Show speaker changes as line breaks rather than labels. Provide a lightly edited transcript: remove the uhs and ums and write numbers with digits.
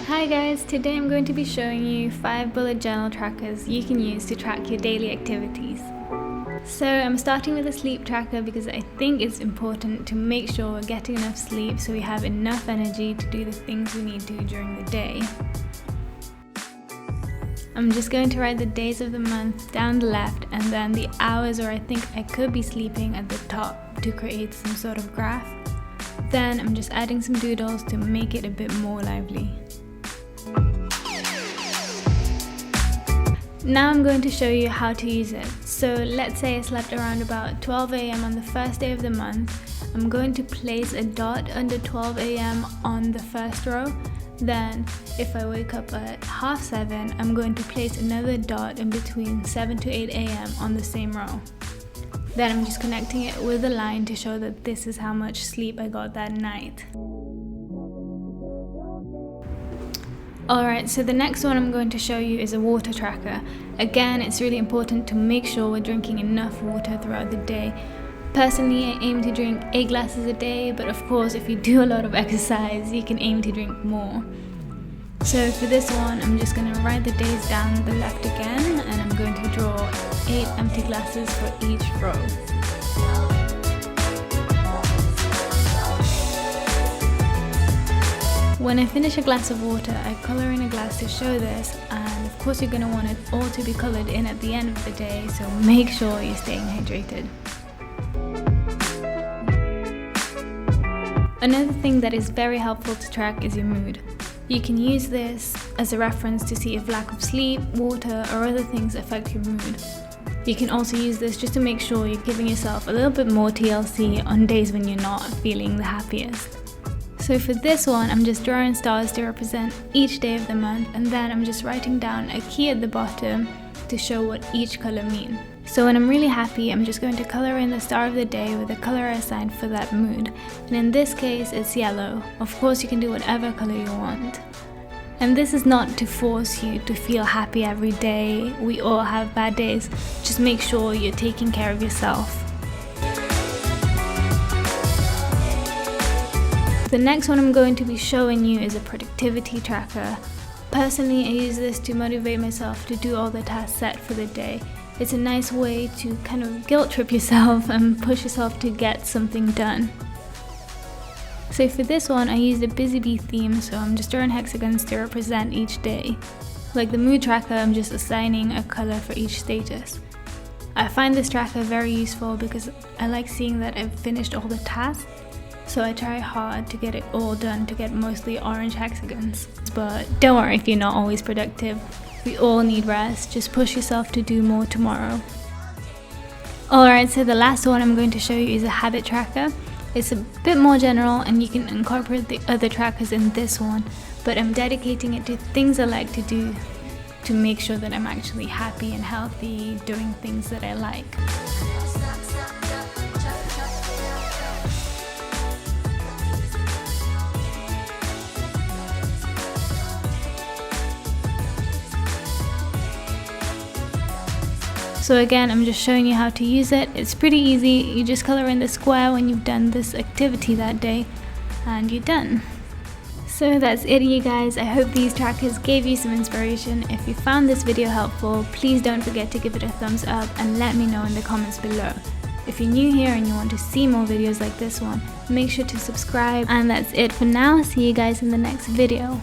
Hi guys, today I'm going to be showing you 5 bullet journal trackers you can use to track your daily activities. So I'm starting with a sleep tracker because I think it's important to make sure we're getting enough sleep so we have enough energy to do the things we need to during the day. I'm just going to write the days of the month down the left and then the hours where I think I could be sleeping at the top to create some sort of graph. Then I'm just adding some doodles to make it a bit more lively. Now I'm going to show you how to use it. So let's say I slept around about 12 AM on the first day of the month. I'm going to place a dot under 12 AM on the first row. Then if I wake up at 7:30, I'm going to place another dot in between 7 to 8 AM on the same row. Then I'm just connecting it with a line to show that this is how much sleep I got that night. Alright, so the next one I'm going to show you is a water tracker. Again, it's really important to make sure we're drinking enough water throughout the day. Personally, I aim to drink 8 glasses a day, but of course if you do a lot of exercise, you can aim to drink more. So for this one, I'm just going to write the days down on the left again, and I'm going to draw 8 empty glasses for each row. When I finish a glass of water, I colour in a glass to show this, and of course you're going to want it all to be coloured in at the end of the day, so make sure you're staying hydrated. Another thing that is very helpful to track is your mood. You can use this as a reference to see if lack of sleep, water or other things affect your mood. You can also use this just to make sure you're giving yourself a little bit more TLC on days when you're not feeling the happiest. So for this one, I'm just drawing stars to represent each day of the month, and then I'm just writing down a key at the bottom to show what each colour means. So when I'm really happy, I'm just going to colour in the star of the day with the colour I assigned for that mood. And in this case, it's yellow. Of course, you can do whatever colour you want. And this is not to force you to feel happy every day. We all have bad days. Just make sure you're taking care of yourself. The next one I'm going to be showing you is a productivity tracker. Personally, I use this to motivate myself to do all the tasks set for the day. It's a nice way to kind of guilt trip yourself and push yourself to get something done. So for this one, I used a busy bee theme, so I'm just drawing hexagons to represent each day. Like the mood tracker, I'm just assigning a colour for each status. I find this tracker very useful because I like seeing that I've finished all the tasks. So I try hard to get it all done to get mostly orange hexagons. But don't worry if you're not always productive. We all need rest, just push yourself to do more tomorrow. Alright, so the last one I'm going to show you is a habit tracker. It's a bit more general and you can incorporate the other trackers in this one, but I'm dedicating it to things I like to do to make sure that I'm actually happy and healthy doing things that I like. So again, I'm just showing you how to use it. It's pretty easy. You just color in the square when you've done this activity that day and you're done. So that's it, you guys. I hope these trackers gave you some inspiration. If you found this video helpful, please don't forget to give it a thumbs up and let me know in the comments below. If you're new here and you want to see more videos like this one, make sure to subscribe. And that's it for now. See you guys in the next video.